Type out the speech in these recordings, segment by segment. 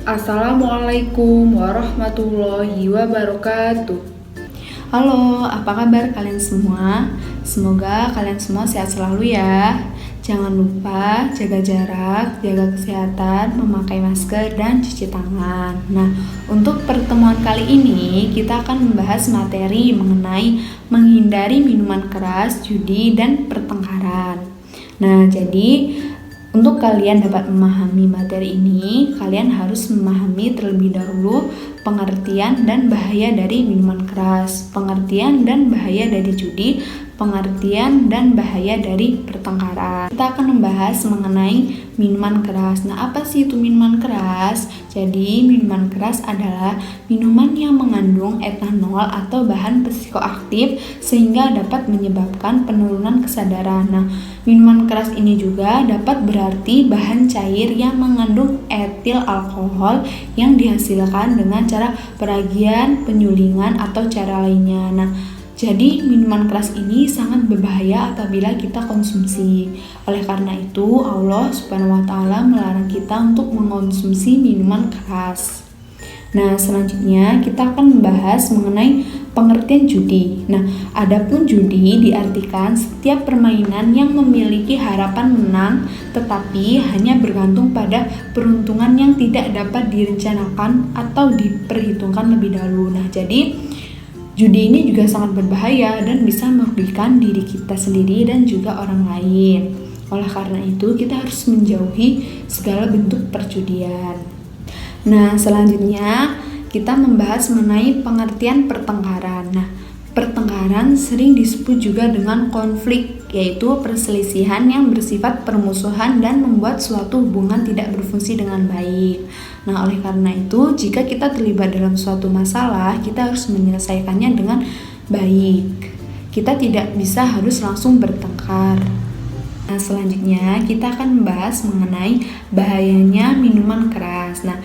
Assalamualaikum warahmatullahi wabarakatuh. Halo, apa kabar kalian semua? Semoga kalian semua sehat selalu ya. Jangan lupa jaga jarak, jaga kesehatan, memakai masker, dan cuci tangan. Nah, untuk pertemuan kali ini kita akan membahas materi mengenai menghindari minuman keras, judi, dan pertengkaran. Nah, jadi untuk kalian dapat memahami materi ini, kalian harus memahami terlebih dahulu pengertian dan bahaya dari minuman keras, pengertian dan bahaya dari judi, pengertian dan bahaya dari pertengkaran. Kita akan membahas mengenai minuman keras. Nah, apa sih itu minuman keras? Jadi, minuman keras adalah minuman yang mengandung etanol atau bahan psikoaktif sehingga dapat menyebabkan penurunan kesadaran. Nah, minuman keras ini juga dapat berarti bahan cair yang mengandung etil alkohol yang dihasilkan dengan cara peragian, penyulingan, atau cara lainnya. Nah, jadi minuman keras ini sangat berbahaya apabila kita konsumsi. Oleh karena itu, Allah Subhanahu wa Ta'ala melarang kita untuk mengonsumsi minuman keras. Nah, selanjutnya kita akan membahas mengenai pengertian judi. Nah, adapun judi diartikan setiap permainan yang memiliki harapan menang tetapi hanya bergantung pada peruntungan yang tidak dapat direncanakan atau diperhitungkan lebih dahulu. Nah, jadi judi ini juga sangat berbahaya dan bisa merugikan diri kita sendiri dan juga orang lain. Oleh karena itu, kita harus menjauhi segala bentuk perjudian. Nah, selanjutnya kita membahas mengenai pengertian pertengkaran. Nah, pertengkaran sering disebut juga dengan konflik, yaitu perselisihan yang bersifat permusuhan dan membuat suatu hubungan tidak berfungsi dengan baik. Nah, oleh karena itu, jika kita terlibat dalam suatu masalah, kita harus menyelesaikannya dengan baik. Kita tidak bisa harus langsung bertengkar. Nah, selanjutnya kita akan membahas mengenai bahayanya minuman keras. Nah,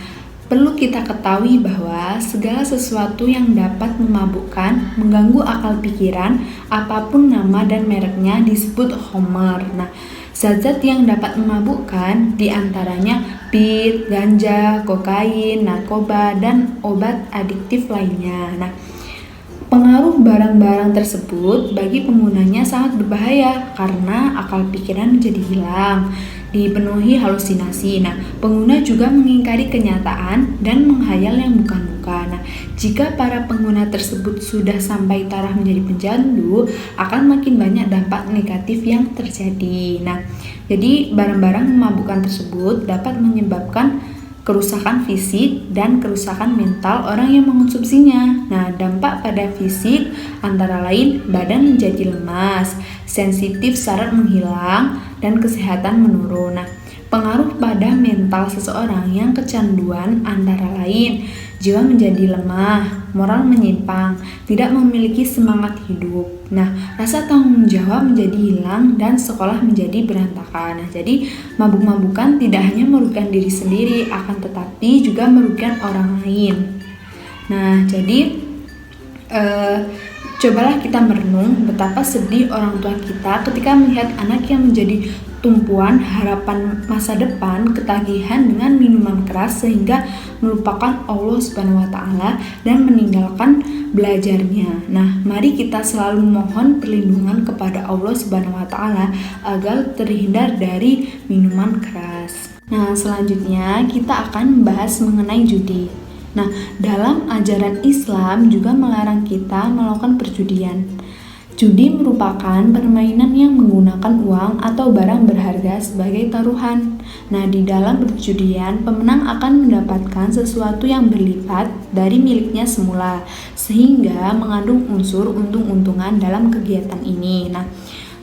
perlu kita ketahui bahwa segala sesuatu yang dapat memabukkan, mengganggu akal pikiran, apapun nama dan mereknya disebut khamar. Nah, zat-zat yang dapat memabukkan diantaranya pit, ganja, kokain, narkoba, dan obat adiktif lainnya. Nah, pengaruh barang-barang tersebut bagi penggunanya sangat berbahaya karena akal pikiran menjadi hilang, dipenuhi halusinasi. Nah, pengguna juga mengingkari kenyataan dan menghayal yang bukan-bukan. Nah, jika para pengguna tersebut sudah sampai taraf menjadi pecandu, akan makin banyak dampak negatif yang terjadi. Nah, jadi barang-barang memabukkan tersebut dapat menyebabkan kerusakan fisik dan kerusakan mental orang yang mengonsumsinya. Nah, dampak pada fisik antara lain badan menjadi lemas, sensitif syarat menghilang, dan kesehatan menurun. Nah, pengaruh pada mental seseorang yang kecanduan antara lain jiwa menjadi lemah, moral menyimpang, tidak memiliki semangat hidup. Nah, rasa tanggung jawab menjadi hilang dan sekolah menjadi berantakan. Nah, jadi mabuk-mabukan tidak hanya merugikan diri sendiri, akan tetapi juga merugikan orang lain. Nah, jadi cobalah kita merenung betapa sedih orang tua kita ketika melihat anak yang menjadi tumpuan harapan masa depan ketagihan dengan minuman keras sehingga melupakan Allah Subhanahu wa Ta'ala dan meninggalkan belajarnya. Nah, mari kita selalu mohon perlindungan kepada Allah Subhanahu wa Ta'ala agar terhindar dari minuman keras. Nah, selanjutnya kita akan membahas mengenai judi. Nah, dalam ajaran Islam juga melarang kita melakukan perjudian. Judi merupakan permainan yang menggunakan uang atau barang berharga sebagai taruhan. Nah, di dalam perjudian, pemenang akan mendapatkan sesuatu yang berlipat dari miliknya semula, sehingga mengandung unsur untung-untungan dalam kegiatan ini. Nah,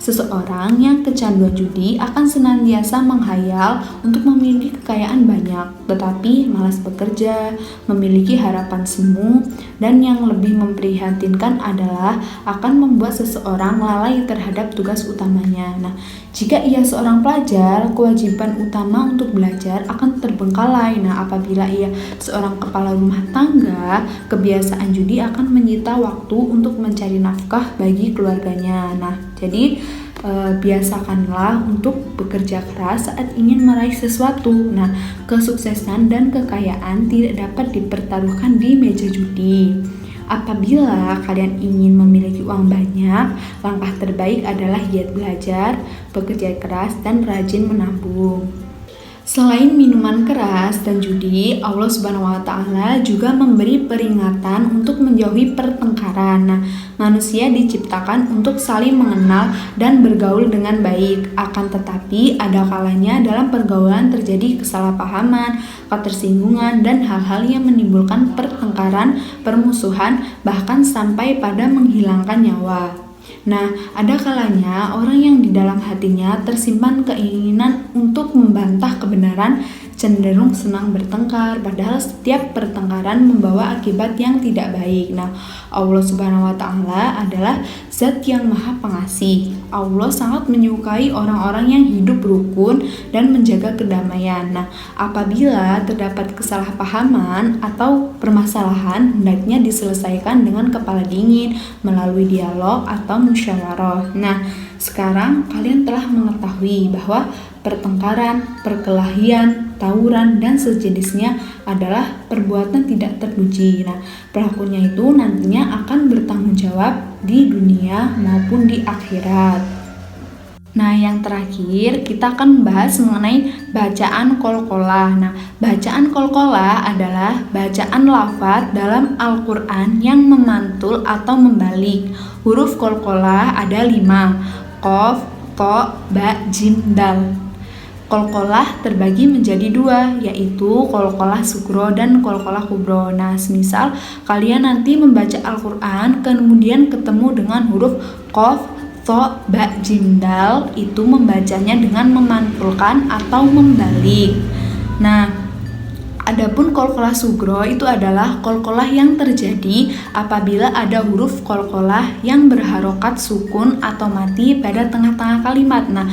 seseorang yang kecanduan judi akan senantiasa menghayal untuk memiliki kekayaan banyak, tetapi malas bekerja, memiliki harapan semu, dan yang lebih memprihatinkan adalah akan membuat seseorang lalai terhadap tugas utamanya. Nah, jika ia seorang pelajar, kewajiban utama untuk belajar akan terbengkalai. Nah, apabila ia seorang kepala rumah tangga, kebiasaan judi akan menyita waktu untuk mencari nafkah bagi keluarganya. Nah, jadi biasakanlah untuk bekerja keras saat ingin meraih sesuatu. Nah, kesuksesan dan kekayaan tidak dapat dipertaruhkan di meja judi. Apabila kalian ingin memiliki uang banyak, langkah terbaik adalah giat belajar, bekerja keras, dan rajin menabung. Selain minuman keras dan judi, Allah Subhanahu wa Ta'ala juga memberi peringatan untuk menjauhi pertengkaran. Nah, manusia diciptakan untuk saling mengenal dan bergaul dengan baik. Akan tetapi, ada kalanya dalam pergaulan terjadi kesalahpahaman, ketersinggungan, dan hal-hal yang menimbulkan pertengkaran, permusuhan, bahkan sampai pada menghilangkan nyawa. Nah, ada kalanya orang yang di dalam hatinya tersimpan keinginan untuk membantah kebenaran cenderung senang bertengkar, padahal setiap pertengkaran membawa akibat yang tidak baik. Nah, Allah Subhanahu wa Ta'ala adalah Zat yang Maha Pengasih. Allah sangat menyukai orang-orang yang hidup rukun dan menjaga kedamaian. Nah, apabila terdapat kesalahpahaman atau permasalahan, hendaknya diselesaikan dengan kepala dingin melalui dialog atau musyawarah. Nah, sekarang kalian telah mengetahui bahwa pertengkaran, perkelahian, tawuran, dan sejenisnya adalah perbuatan tidak terpuji. Nah, pelakunya itu nantinya akan bertanggung jawab di dunia maupun di akhirat. Nah, yang terakhir kita akan membahas mengenai bacaan qalqalah. Nah, bacaan qalqalah adalah bacaan lafaz dalam Al-Quran yang memantul atau membalik. Huruf qalqalah ada 5, qaf, ta, ba, jim, dal. Qalqalah terbagi menjadi 2, yaitu qalqalah sugro dan qalqalah kubro. Nah, semisal kalian nanti membaca Al-Quran kemudian ketemu dengan huruf qaf, ta, ba, jim, dal, itu membacanya dengan memantulkan atau membalik. Nah, adapun qalqalah sugro itu adalah qalqalah yang terjadi apabila ada huruf qalqalah yang berharokat sukun atau mati pada tengah-tengah kalimat. Nah,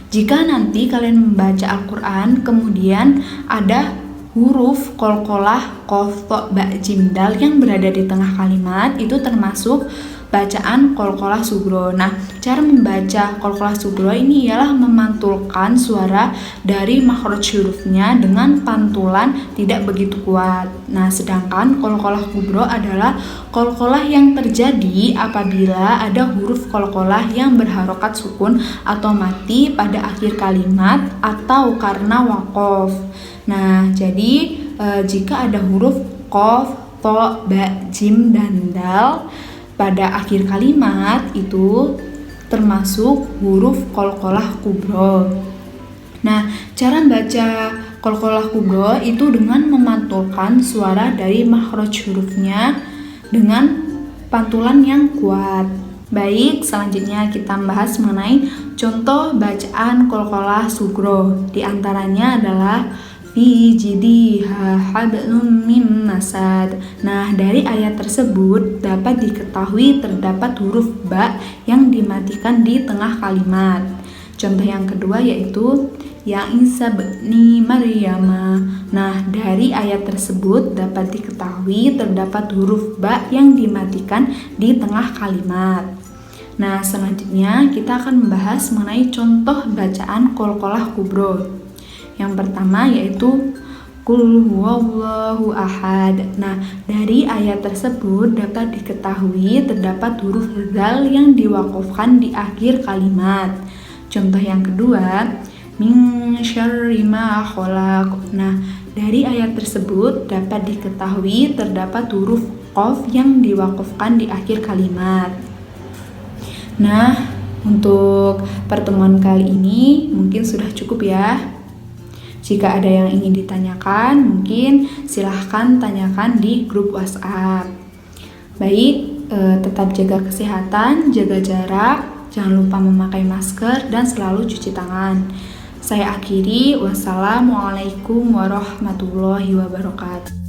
jika nanti kalian membaca Al-Quran kemudian ada huruf qalqalah qaf, ta, ba, jim, dal yang berada di tengah kalimat, itu termasuk bacaan qalqalah sugro. Nah, cara membaca qalqalah sugro ini ialah memantulkan suara dari makhraj hurufnya dengan pantulan tidak begitu kuat. Nah, sedangkan qalqalah kubro adalah qalqalah yang terjadi apabila ada huruf qalqalah yang berharokat sukun atau mati pada akhir kalimat atau karena waqaf. Nah, jadi jika ada huruf qaf, ta, ba, jim, dan dal pada akhir kalimat itu termasuk huruf qalqalah kubro. Nah, cara membaca qalqalah kubro itu dengan memantulkan suara dari makhraj hurufnya dengan pantulan yang kuat. Baik, selanjutnya kita membahas mengenai contoh bacaan qalqalah sugro. Di antaranya adalah fi jidiha hablum mim masad. Nah, dari ayat tersebut dapat diketahui terdapat huruf ba yang dimatikan di tengah kalimat. Contoh yang kedua yaitu ya Isa bni Maryama. Nah, dari ayat tersebut dapat diketahui terdapat huruf ba yang dimatikan di tengah kalimat. Nah, selanjutnya kita akan membahas mengenai contoh bacaan qalqalah kubro. Yang pertama yaitu Qul huwallahu ahad. Nah, dari ayat tersebut dapat diketahui terdapat huruf zal yang diwaqafkan di akhir kalimat. Contoh yang kedua, min syarri ma khalaq. Nah, dari ayat tersebut dapat diketahui terdapat huruf qaf yang diwaqafkan di akhir kalimat. Nah, untuk pertemuan kali ini mungkin sudah cukup ya. Jika ada yang ingin ditanyakan, mungkin silahkan tanyakan di grup WhatsApp. Baik, tetap jaga kesehatan, jaga jarak, jangan lupa memakai masker, dan selalu cuci tangan. Saya akhiri, wassalamualaikum warahmatullahi wabarakatuh.